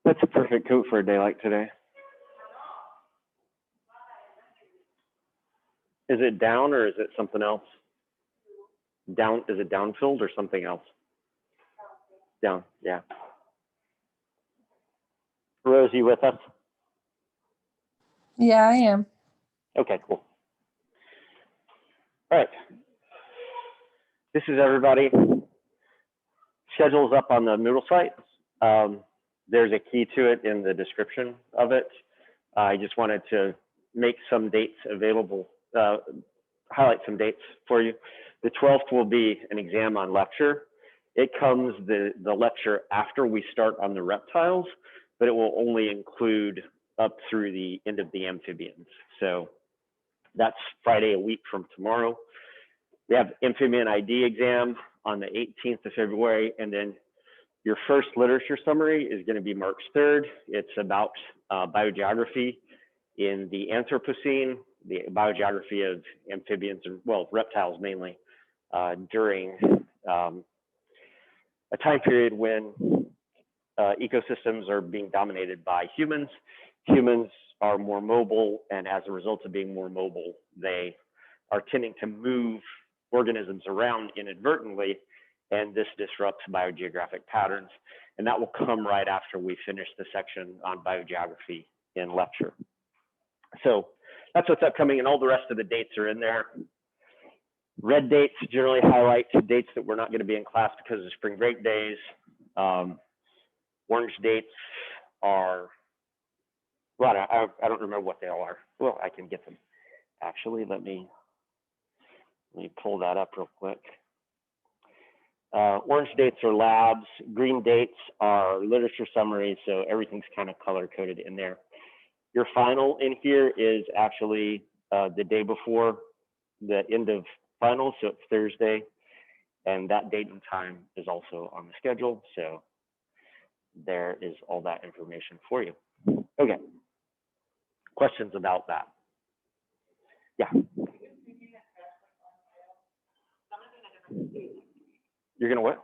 That's a perfect coat for a day like today. Is it down or is it something else? Down, is it down-filled or something else? Down, yeah. Rose, you with us? Yeah, I am. Okay, cool. All right. This is everybody. Schedule's up on the Moodle site. There's a key to it in the description of it. I just wanted to make some dates available, highlight some dates for you. The 12th will be an exam on lecture. It comes the lecture after we start on the reptiles, but it will only include up through the end of the amphibians. So that's Friday a week from tomorrow. We have amphibian ID exam on the 18th of February, and then your first literature summary is going to be March 3rd. It's about biogeography in the Anthropocene, the biogeography of amphibians, and well, reptiles mainly, during a time period when ecosystems are being dominated by humans. Humans are more mobile, and as a result of being more mobile, they are tending to move organisms around inadvertently, and this disrupts biogeographic patterns. And that will come right after we finish the section on biogeography in lecture. So that's what's upcoming, and all the rest of the dates are in there. Red dates generally highlight dates that we're not going to be in class because of spring break days. Orange dates are, well, I don't remember what they all are. Well, I can get them. Actually, let me pull that up real quick. Orange dates are labs. Green dates are literature summaries, so everything's kind of color-coded in there. Your final in here is actually the day before the end of finals, so it's Thursday, and that date and time is also on the schedule, so there is all that information for you. Okay, questions about that? Yeah. You're gonna what?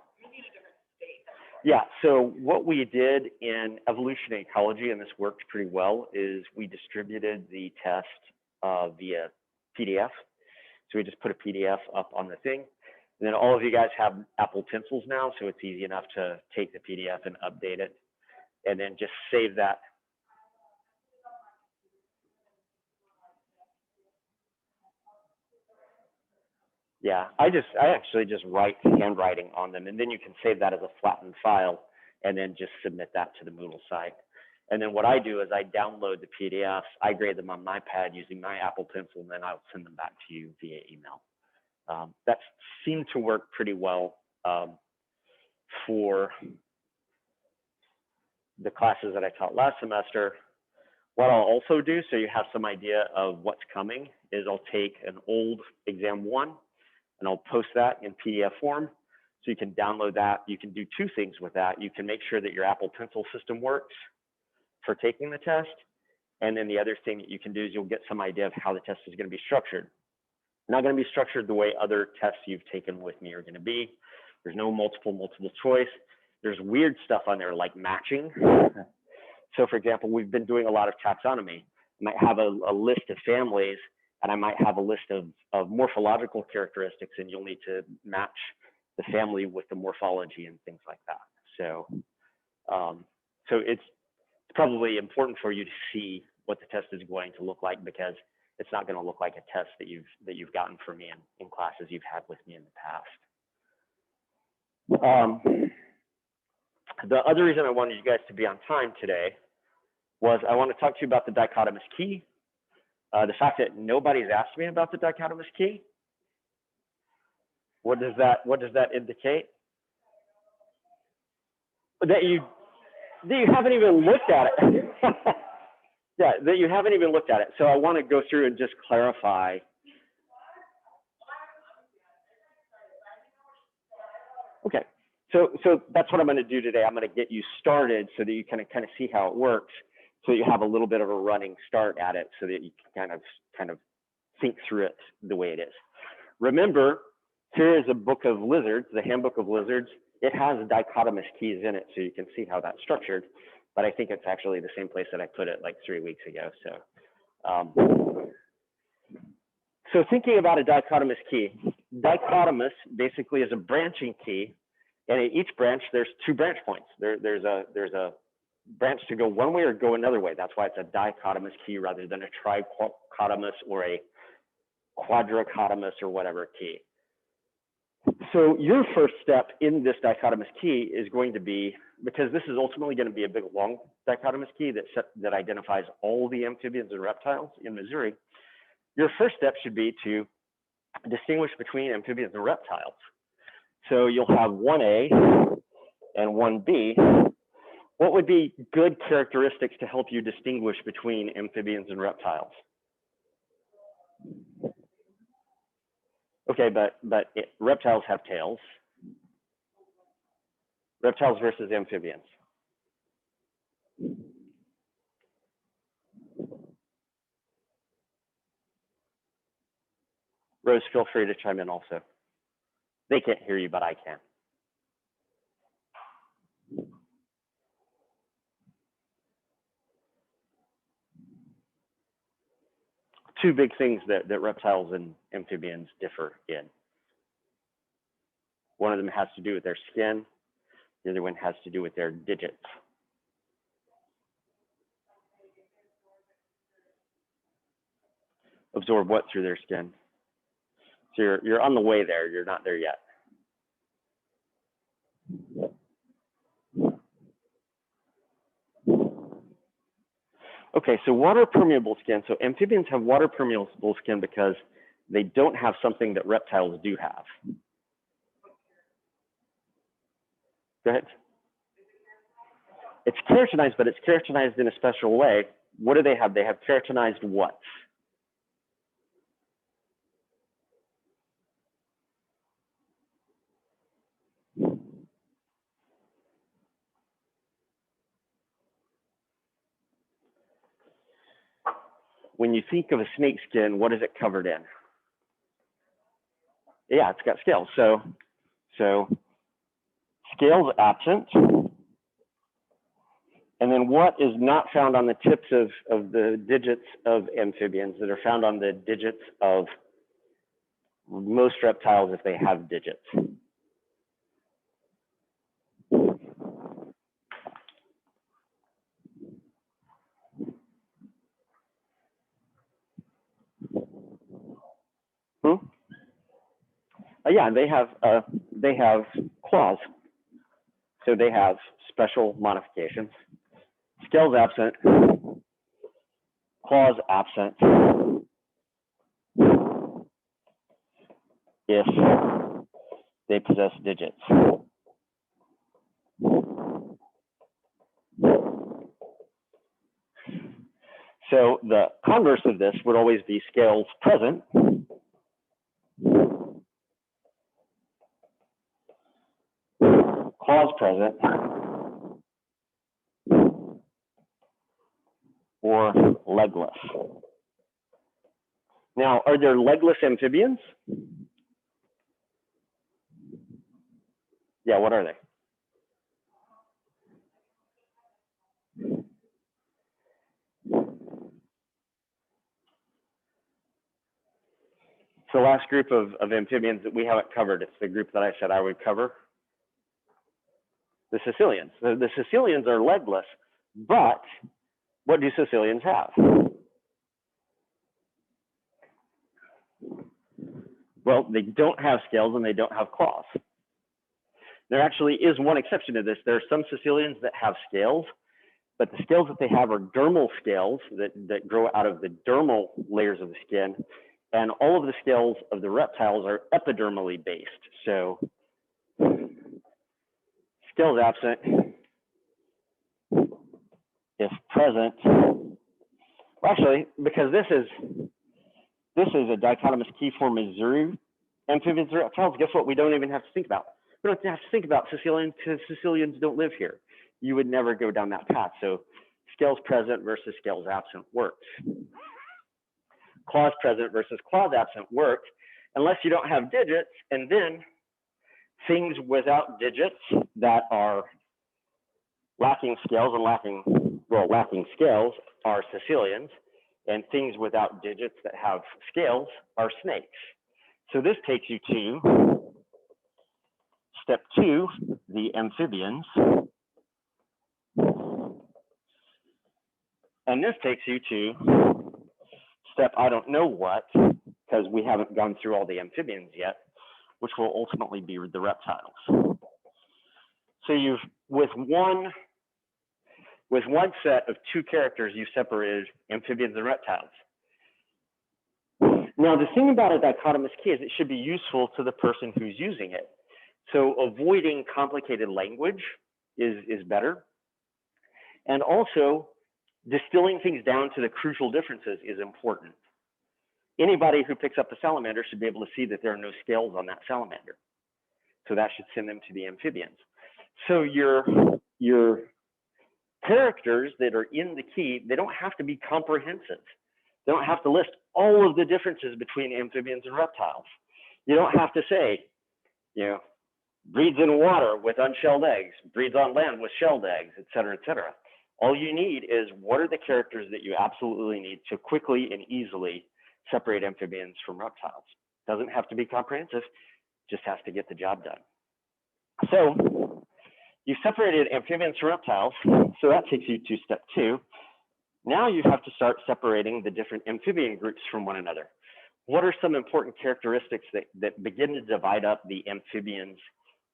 Yeah, so what we did in evolutionary ecology, and this worked pretty well, is we distributed the test via PDF. So we just put a PDF up on the thing. And then all of you guys have Apple Pencils now, so it's easy enough to take the PDF and update it, and then just save that. Yeah, I actually just write handwriting on them, and then you can save that as a flattened file and then just submit that to the Moodle site. And then what I do is I download the PDFs, I grade them on my pad using my Apple Pencil, and then I'll send them back to you via email. That seemed to work pretty well for the classes that I taught last semester. What I'll also do, so you have some idea of what's coming, is I'll take an old exam 1 and I'll post that in PDF form. So you can download that. You can do two things with that. You can make sure that your Apple Pencil system works for taking the test. And then the other thing that you can do is you'll get some idea of how the test is going to be structured. Not going to be structured the way other tests you've taken with me are going to be. There's no multiple choice. There's weird stuff on there like matching. So for example, we've been doing a lot of taxonomy. I might have a list of families, and I might have a list of morphological characteristics, and you'll need to match the family with the morphology and things like that. So, so it's probably important for you to see what the test is going to look like, because it's not going to look like a test that you've gotten from me in classes you've had with me in the past. The other reason I wanted you guys to be on time today was I want to talk to you about the dichotomous key. The fact that nobody's asked me about the dichotomous key. What does that indicate? That you haven't even looked at it. Yeah, that you haven't even looked at it. So I want to go through and just clarify. Okay, so that's what I'm going to do today. I'm going to get you started so that you can kind of see how it works, so you have a little bit of a running start at it, so that you can kind of think through it the way it is. Remember, here is a book of lizards, the Handbook of Lizards. It has dichotomous keys in it, so you can see how that's structured. but I think it's actually the same place that I put it like 3 weeks ago. So thinking about a dichotomous key, dichotomous basically is a branching key, and at each branch there's 2 branch points. There's a branch to go one way or go another way. That's why it's a dichotomous key rather than a trichotomous or a quadrachotomous or whatever key. So your first step in this dichotomous key is going to be, because this is ultimately going to be a big long dichotomous key that identifies all the amphibians and reptiles in Missouri, your first step should be to distinguish between amphibians and reptiles. So you'll have 1A and 1B. What would be good characteristics to help you distinguish between amphibians and reptiles? Okay, but reptiles have tails. Reptiles versus amphibians. Rose, feel free to chime in also. They can't hear you, but I can. Two big things that reptiles and amphibians differ in. One of them has to do with their skin. The other one has to do with their digits. Absorb what through their skin? So you're on the way there. You're not there yet. Okay, so water permeable skin. So amphibians have water permeable skin because they don't have something that reptiles do have. Go ahead. It's keratinized, but it's keratinized in a special way. What do they have? They have keratinized what? When you think of a snake skin, what is it covered in? Yeah, it's got scales. So scales absent. And then what is not found on the tips of the digits of amphibians that are found on the digits of most reptiles if they have digits? Yeah, they have claws. So they have special modifications. Scales absent, claws absent. If they possess digits. So the converse of this would always be scales present. Claws present. Or legless. Now, are there legless amphibians? Yeah, what are they? So the last group of amphibians that we haven't covered, it's the group that I said I would cover. The caecilians. The caecilians are legless, but what do caecilians have? Well, they don't have scales and they don't have claws. There actually is one exception to this. There are some caecilians that have scales, but the scales that they have are dermal scales that grow out of the dermal layers of the skin. And all of the scales of the reptiles are epidermally based. So scales absent, if present. Well, actually, because this is a dichotomous key for Missouri amphibians and reptiles, guess what? We don't even have to think about. We don't have to think about caecilians because caecilians don't live here. You would never go down that path. So scales present versus scales absent works. Claws present versus claws absent works, unless you don't have digits, and then things without digits that are Lacking scales and lacking scales are caecilians, and things without digits that have scales are snakes. So this takes you to step 2, the amphibians. And this takes you to step I don't know what, because we haven't gone through all the amphibians yet, which will ultimately be the reptiles. So you've, with one set of 2 characters, you separated amphibians and reptiles. Now, the thing about a dichotomous key is it should be useful to the person who's using it. So avoiding complicated language is better. And also, distilling things down to the crucial differences is important. Anybody who picks up a salamander should be able to see that there are no scales on that salamander. So that should send them to the amphibians. So your characters that are in the key, they don't have to be comprehensive. They don't have to list all of the differences between amphibians and reptiles. You don't have to say, breeds in water with unshelled eggs, breeds on land with shelled eggs, et cetera, et cetera. All you need is what are the characters that you absolutely need to quickly and easily separate amphibians from reptiles. Doesn't have to be comprehensive, just has to get the job done. So you separated amphibians from reptiles, so that takes you to step 2. Now you have to start separating the different amphibian groups from one another. What are some important characteristics that begin to divide up the amphibians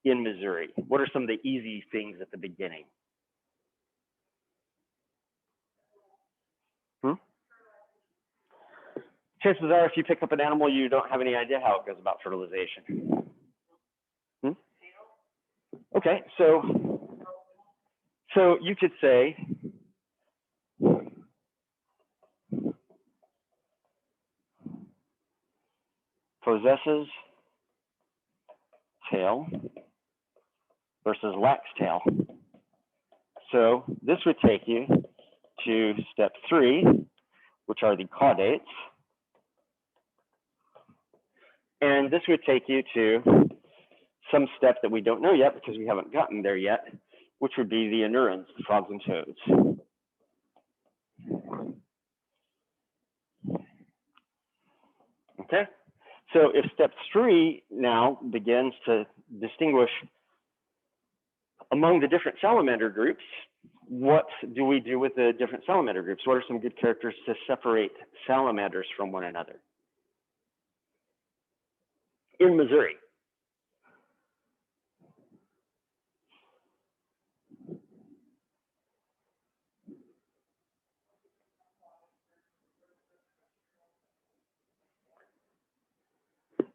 in Missouri? What are some of the easy things at the beginning? Chances are, if you pick up an animal, you don't have any idea how it goes about fertilization. Okay, so you could say possesses tail versus lacks tail. So this would take you to step 3, which are the caudates. And this would take you to some step that we don't know yet because we haven't gotten there yet, which would be the anurans, the frogs and toads. Okay, so if step 3 now begins to distinguish among the different salamander groups, what do we do with the different salamander groups? What are some good characters to separate salamanders from one another? In Missouri.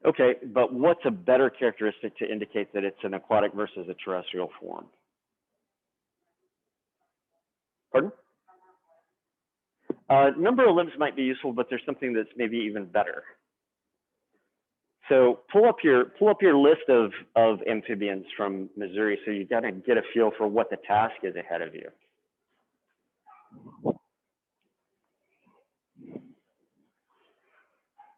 Okay, but what's a better characteristic to indicate that it's an aquatic versus a terrestrial form? Pardon? Number of limbs might be useful, but there's something that's maybe even better. So pull up your list of amphibians from Missouri, so you got to get a feel for what the task is ahead of you.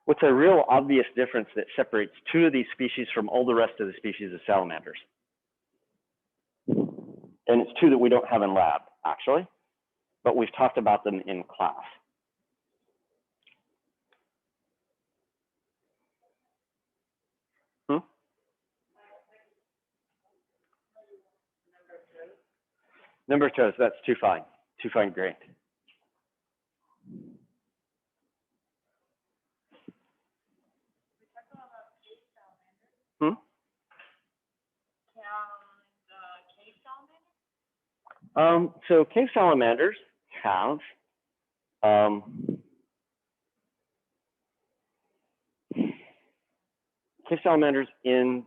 What's a real obvious difference that separates 2 of these species from all the rest of the species of salamanders? And it's 2 that we don't have in lab, actually, but we've talked about them in class. Number of toes, that's too fine grained. So cave salamanders have cave salamanders in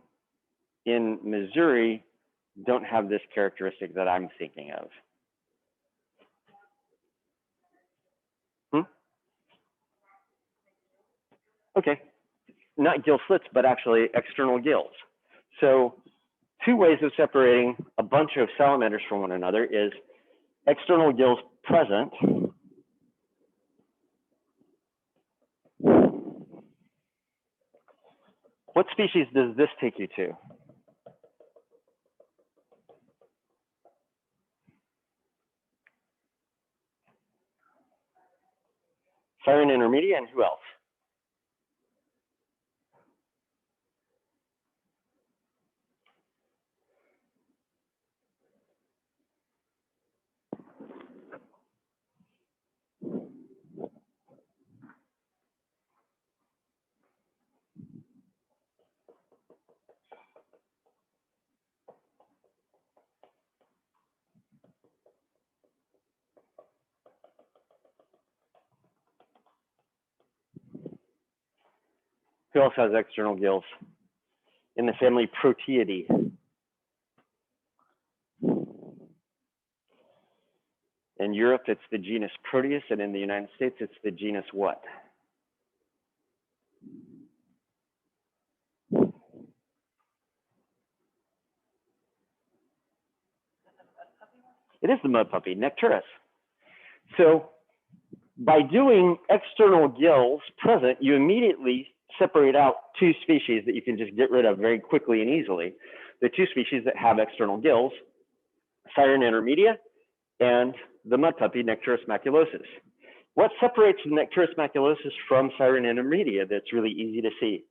Missouri don't have this characteristic that I'm thinking of. Okay, not gill slits, but actually external gills. So 2 ways of separating a bunch of salamanders from one another is external gills present What species does this take you to? intermedia, and who else? Who else has external gills? In the family Proteidae. In Europe, it's the genus Proteus, and in the United States, it's the genus what? It is the mud puppy, Necturus. So by doing external gills present, you immediately separate out two species that you can just get rid of very quickly and easily. The two species that have external gills, Siren intermedia and the mud puppy, Necturus maculosus. What separates the Necturus maculosus from Siren intermedia that's really easy to see?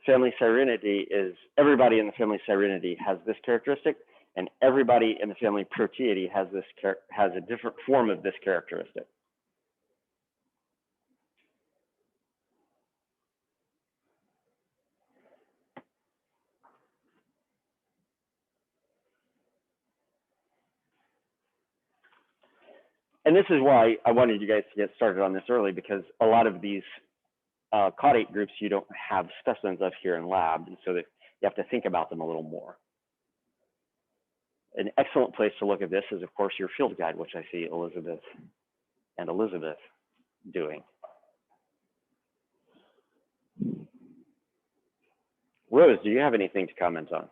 Family Sirenidae is, everybody in the family Sirenidae has this characteristic, and everybody in the family Proteidae has a different form of this characteristic. And this is why I wanted you guys to get started on this early, because a lot of these caudate groups you don't have specimens of here in lab, and so that you have to think about them a little more. An excellent place to look at this is, of course, your field guide, which I see Elizabeth doing. Rose, do you have anything to comment on?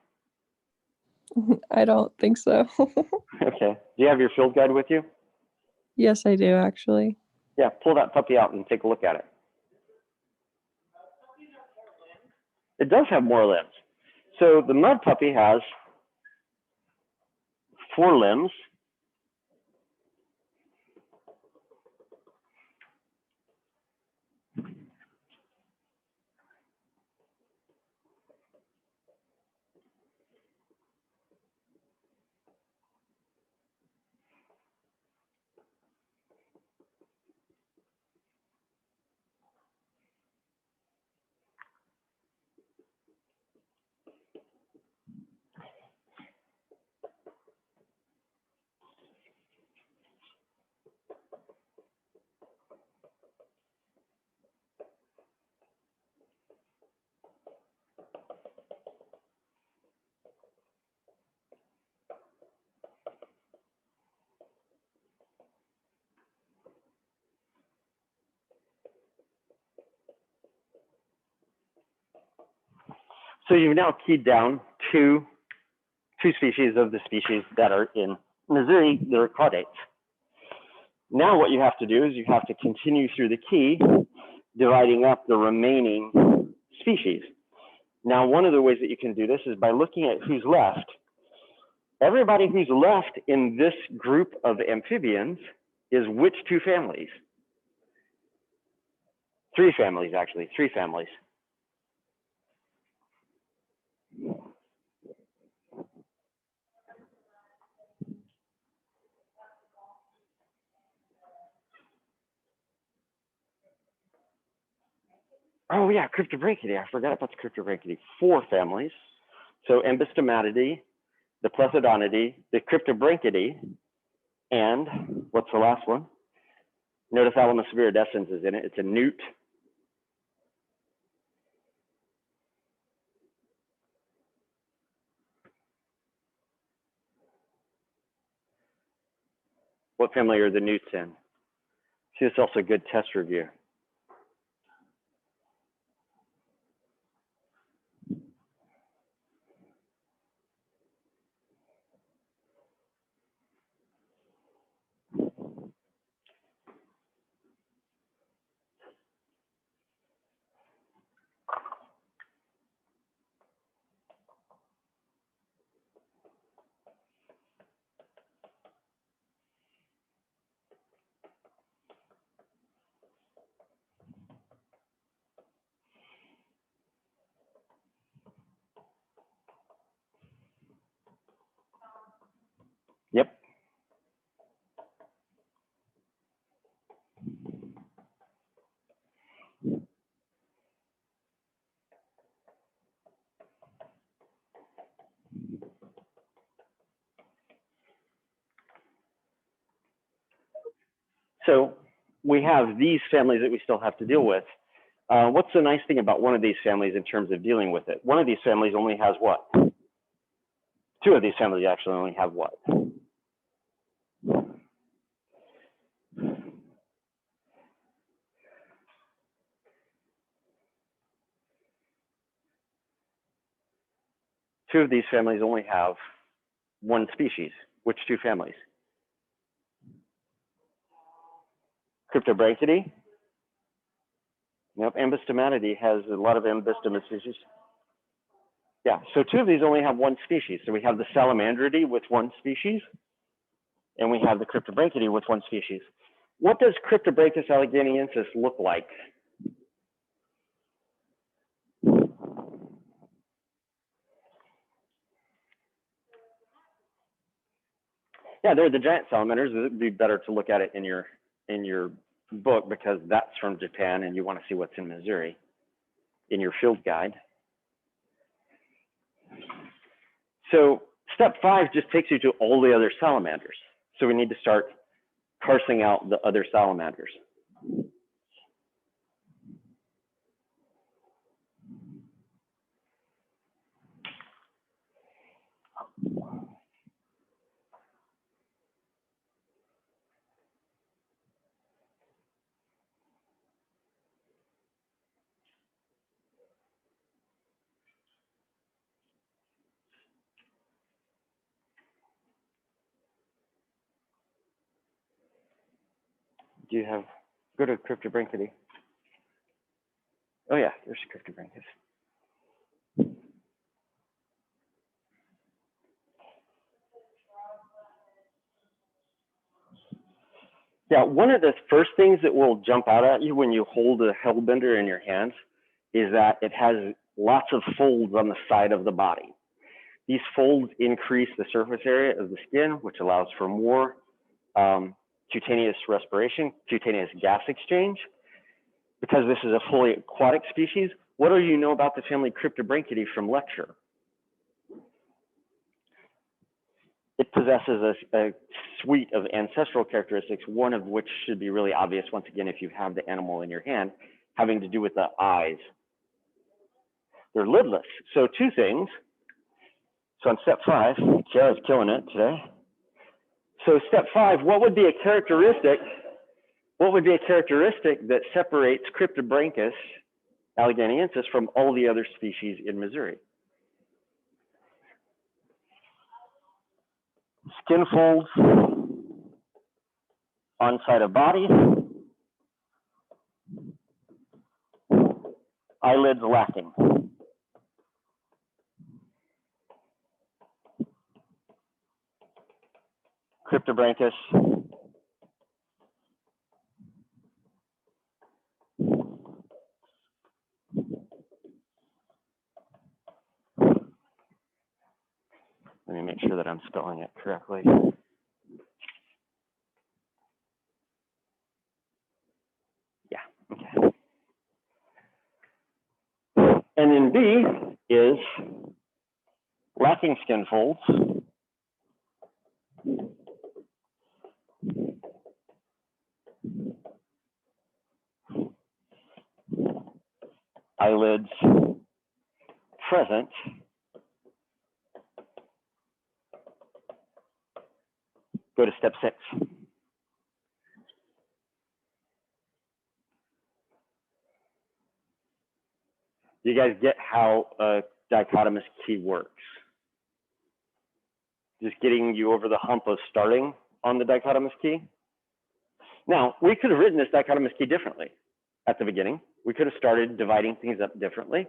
I don't think so. Okay. Do you have your field guide with you? Yes, I do, actually. Yeah, pull that puppy out and take a look at it. It does have more limbs. So the mud puppy has 4 limbs. So you've now keyed down two species of the species that are in Missouri, they're caudates. Now what you have to do is you have to continue through the key, dividing up the remaining species. Now, one of the ways that you can do this is by looking at who's left. Everybody who's left in this group of amphibians is which 2 families? 3 families, actually, 3 families. Oh yeah, Cryptobranchidae. I forgot about the Cryptobranchidae. 4 families. So Ambystomatidae, the Plethodontidae, the Cryptobranchidae, and what's the last one? Notothalamus viridescens is in it. It's a newt. What family are the newts in? See, it's also a good test review. So we have these families that we still have to deal with. What's the nice thing about one of these families in terms of dealing with it? One of these families only has what? Two of these families actually only have what? Two of these families only have one species. Which two families? Cryptobranchidae. Yep, Ambystomatidae has a lot of Ambystomous species. Yeah, so two of these only have one species. So we have the Salamandridae with one species, and we have the Cryptobranchidae with one species. What does Cryptobranchus alleganiensis look like? Yeah, they're the giant salamanders. It'd be better to look at it in your book because that's from Japan and you want to see what's in Missouri in your field guide. So step 5 just takes you to all the other salamanders. So we need to start parsing out the other salamanders. Do you have, go to Cryptobranchidae. Oh yeah, there's Cryptobranchus. Yeah, one of the first things that will jump out at you when you hold a hellbender in your hands is that it has lots of folds on the side of the body. These folds increase the surface area of the skin, which allows for more cutaneous respiration, cutaneous gas exchange. Because this is a fully aquatic species, what do you know about the family Cryptobranchidae from lecture? It possesses a suite of ancestral characteristics, one of which should be really obvious, once again, if you have the animal in your hand, having to do with the eyes. They're lidless. So two things. So on step 5, Kiara's killing it today. So step 5, what would be a characteristic that separates Cryptobranchus alleganiensis from all the other species in Missouri? Skin folds on side of body, eyelids lacking. Cryptobranchus let me make sure that I'm spelling it correctly. Yeah, okay. And then B is lacking skin folds. Eyelids present. Go to step 6. You guys get how a dichotomous key works? Just getting you over the hump of starting on the dichotomous key. Now, we could have written this dichotomous key differently at the beginning. We could have started dividing things up differently.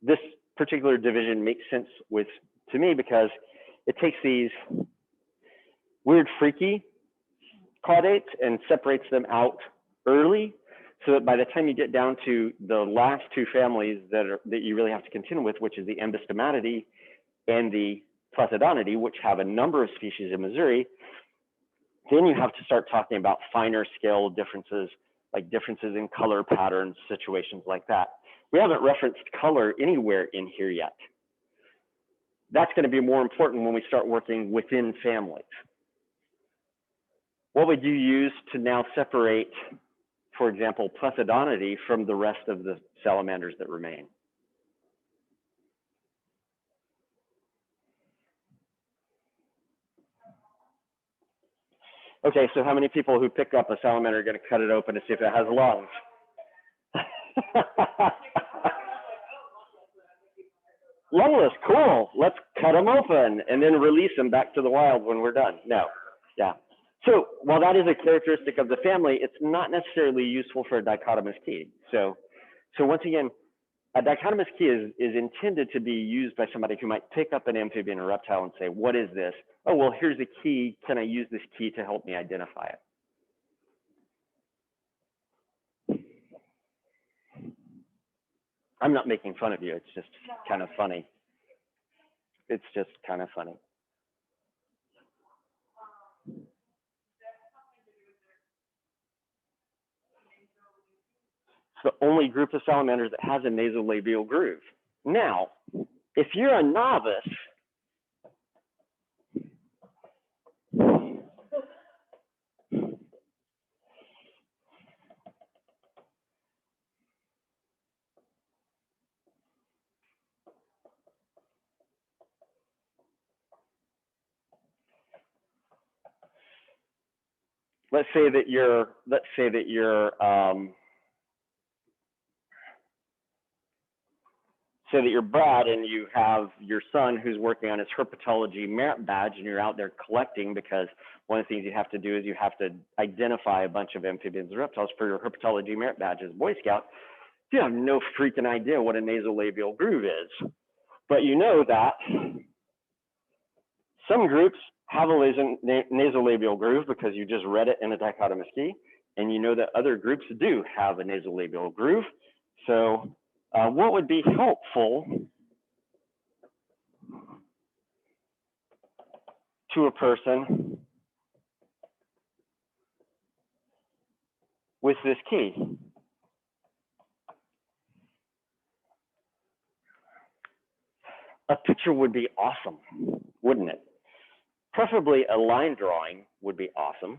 This particular division makes sense to me because it takes these weird, freaky caudates and separates them out early, so that by the time you get down to the last two families that you really have to contend with, which is the Ambystomatidae and the Plethodontidae, which have a number of species in Missouri, then you have to start talking about finer scale differences, like differences in color patterns, situations like that. We haven't referenced color anywhere in here yet. That's going to be more important when we start working within families. What would you use to now separate, for example, Plethodontidae from the rest of the salamanders that remain? Okay, so how many people who pick up a salamander are going to cut it open to see if it has lungs? Lungless, cool. Let's cut them open and then release them back to the wild when we're done. No, yeah. So while that is a characteristic of the family, it's not necessarily useful for a dichotomous key. So once again, a dichotomous key is intended to be used by somebody who might pick up an amphibian or reptile and say, what is this? Oh, well, here's a key. Can I use this key to help me identify it? I'm not making fun of you. It's just kind of funny. It's just kind of funny. It's the only group of salamanders that has a nasolabial groove. Now, if you're a novice, let's say that you're Brad and you have your son who's working on his herpetology merit badge and you're out there collecting, because one of the things you have to do is you have to identify a bunch of amphibians and reptiles for your herpetology merit badge as a Boy Scout. You have no freaking idea what a nasolabial groove is, but you know that some groups have a nasolabial groove because you just read it in a dichotomous key, and you know that other groups do have a nasolabial groove. So what would be helpful to a person with this key? A picture would be awesome, wouldn't it? Preferably a line drawing would be awesome.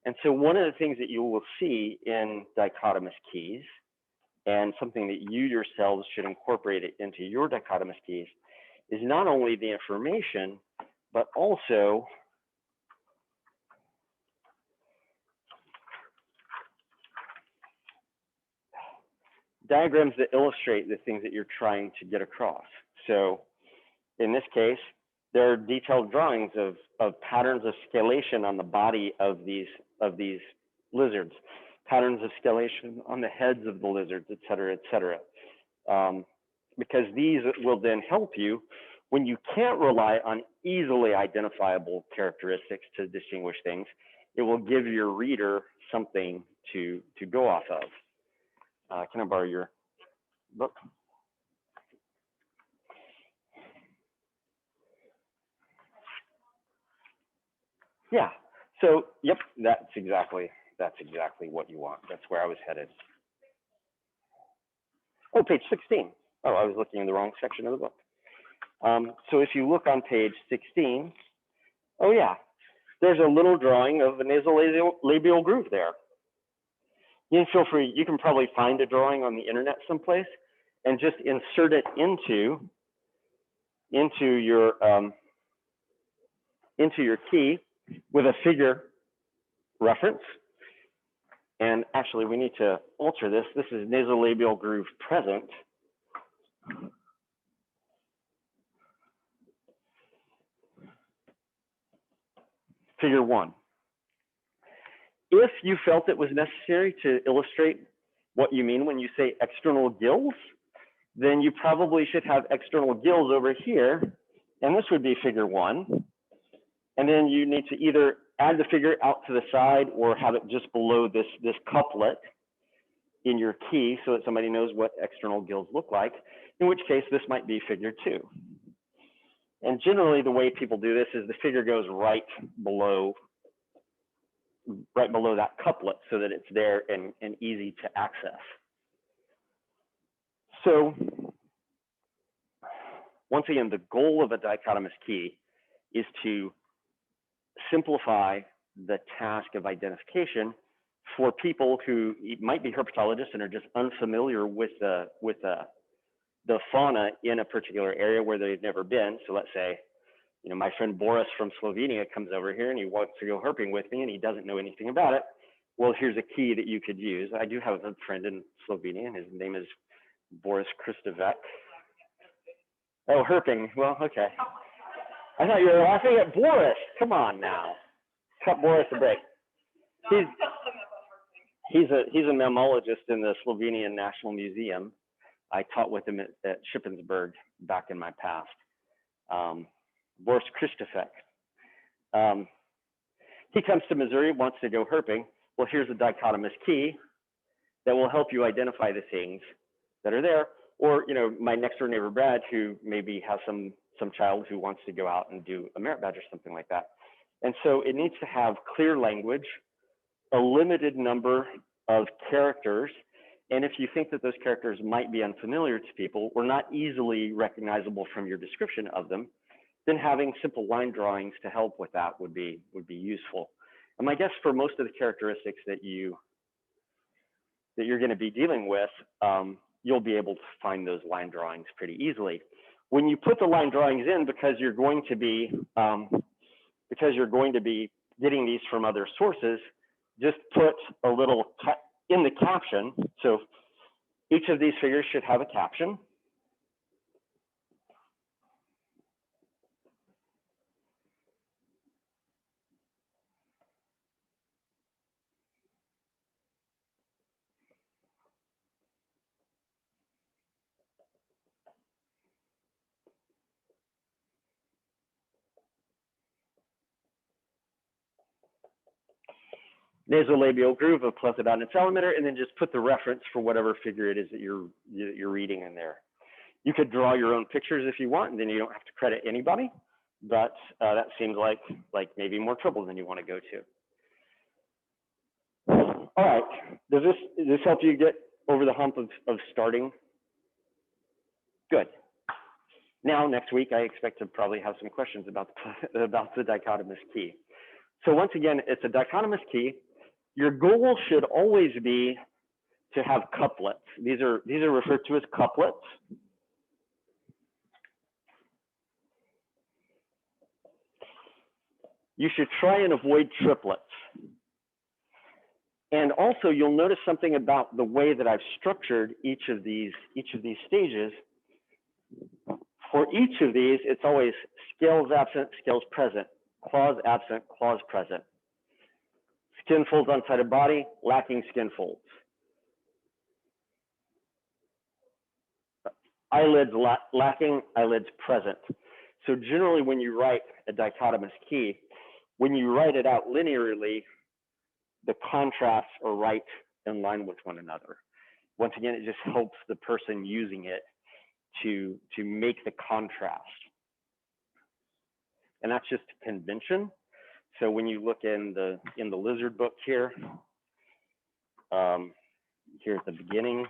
And so one of the things that you will see in dichotomous keys, and something that you yourselves should incorporate it into your dichotomous keys, is not only the information, but also diagrams that illustrate the things that you're trying to get across. So in this case, there are detailed drawings of patterns of scalation on the body of these lizards, patterns of scalation on the heads of the lizards, et cetera, because these will then help you when you can't rely on easily identifiable characteristics to distinguish things. It will give your reader something to go off of. Can I borrow your book? Yeah. So, yep, that's exactly what you want. That's where I was headed. Oh, page 16. Oh, I was looking in the wrong section of the book. So if you look on page 16, oh yeah, there's a little drawing of the nasolabial groove there. You can feel free, you can probably find a drawing on the internet someplace and just insert it into your key with a figure reference. And actually, we need to alter this. This is nasolabial groove present. Figure 1. If you felt it was necessary to illustrate what you mean when you say external gills, then you probably should have external gills over here, and this would be figure 1. And then you need to either add the figure out to the side or have it just below this couplet in your key so that somebody knows what external gills look like, in which case this might be figure 2. And generally the way people do this is the figure goes right below that couplet so that it's there and easy to access. So once again, the goal of a dichotomous key is to simplify the task of identification for people who might be herpetologists and are just unfamiliar with the fauna in a particular area where they've never been. So let's say, you know, my friend Boris from Slovenia comes over here and he wants to go herping with me and he doesn't know anything about it. Well, here's a key that you could use. I do have a friend in Slovenia and his name is Boris Kristovec. Oh, herping. Well, okay. I thought you were laughing at Boris. Come on now. Cut Boris a break. He's a mammologist in the Slovenian National Museum. I taught with him at Shippensburg back in my past. Boris Kristovec. He comes to Missouri, wants to go herping. Well, here's a dichotomous key that will help you identify the things that are there. Or, you know, my next door neighbor, Brad, who maybe has some child who wants to go out and do a merit badge or something like that. And so it needs to have clear language, a limited number of characters. And if you think that those characters might be unfamiliar to people or not easily recognizable from your description of them, then having simple line drawings to help with that would be useful. And my guess for most of the characteristics that you're going to be dealing with, you'll be able to find those line drawings pretty easily. When you put the line drawings in, because you're going to be getting these from other sources, just put a little in the caption. So each of these figures should have a caption. Nasolabial groove of Plethodon salamander, and then just put the reference for whatever figure it is that you're reading in there. You could draw your own pictures if you want, and then you don't have to credit anybody, but that seems like maybe more trouble than you want to go to. All right, does this help you get over the hump of starting? Good. Now, next week, I expect to probably have some questions about the dichotomous key. So once again, it's a dichotomous key. Your goal should always be to have couplets. These are referred to as couplets. You should try and avoid triplets. And also, you'll notice something about the way that I've structured each of these stages. For each of these, it's always scales absent, scales present, clause absent, clause present. Skin folds on side of body, lacking skin folds. Eyelids lacking, eyelids present. So generally when you write a dichotomous key, when you write it out linearly, the contrasts are right in line with one another. Once again, it just helps the person using it to make the contrast. And that's just a convention. So when you look in the lizard book here, here at the beginning,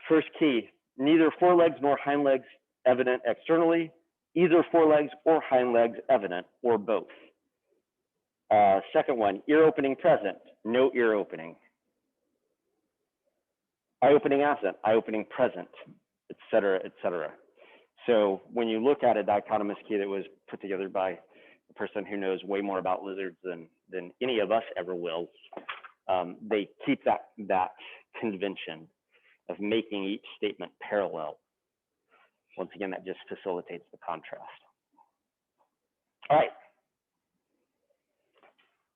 first key, neither forelegs nor hind legs evident externally, either forelegs or hind legs evident, or both. Second one, ear opening present, no ear opening. Eye opening absent, eye opening present, et cetera, et cetera. So when you look at a dichotomous key that was put together by a person who knows way more about lizards than any of us ever will, they keep that convention of making each statement parallel. Once again, that just facilitates the contrast. All right.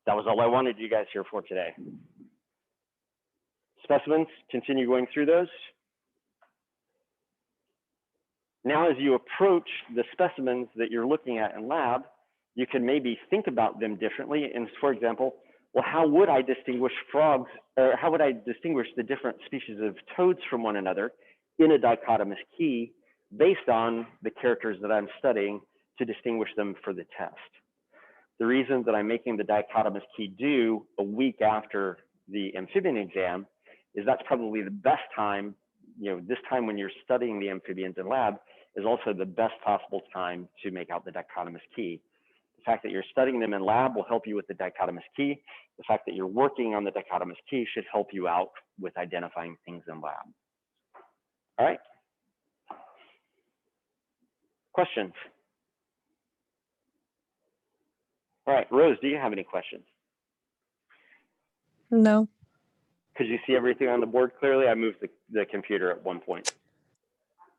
That was all I wanted you guys here for today. Specimens, continue going through those. Now, as you approach the specimens that you're looking at in lab, you can maybe think about them differently. And for example, well, how would I distinguish frogs, or how would I distinguish the different species of toads from one another in a dichotomous key based on the characters that I'm studying to distinguish them for the test? The reason that I'm making the dichotomous key due a week after the amphibian exam is that's probably the best time, this time when you're studying the amphibians in lab is also the best possible time to make out the dichotomous key. The fact that you're studying them in lab will help you with the dichotomous key. The fact that you're working on the dichotomous key should help you out with identifying things in lab. All right. Questions? All right, Rose, do you have any questions? No. Could you see everything on the board clearly? I moved the computer at one point.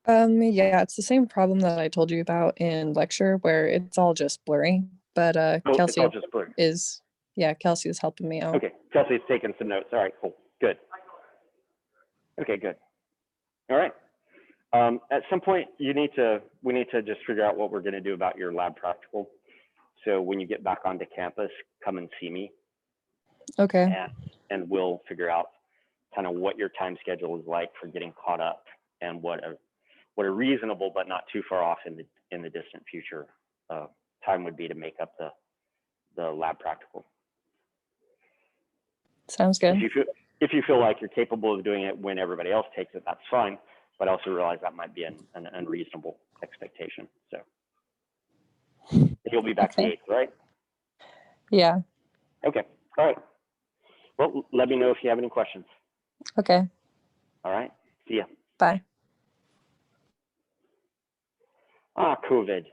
Yeah, it's the same problem that I told you about in lecture where it's all just blurry. But Kelsey It's all just blurry. Kelsey is helping me out. Okay, Kelsey's taking some notes. All right, cool, good. Okay, good. All right. At some point, we need to just figure out what we're going to do about your lab practical. So when you get back onto campus, come and see me. Okay. And we'll figure out kind of what your time schedule is like for getting caught up and what a reasonable but not too far off in the distant future time would be to make up the lab practical. Sounds good. If you feel like you're capable of doing it when everybody else takes it, that's fine. But I also realize that might be an unreasonable expectation. So you'll be back the 8th, right? Yeah. Okay. All right. Well, let me know if you have any questions. Okay. All right. See ya. Bye. COVID.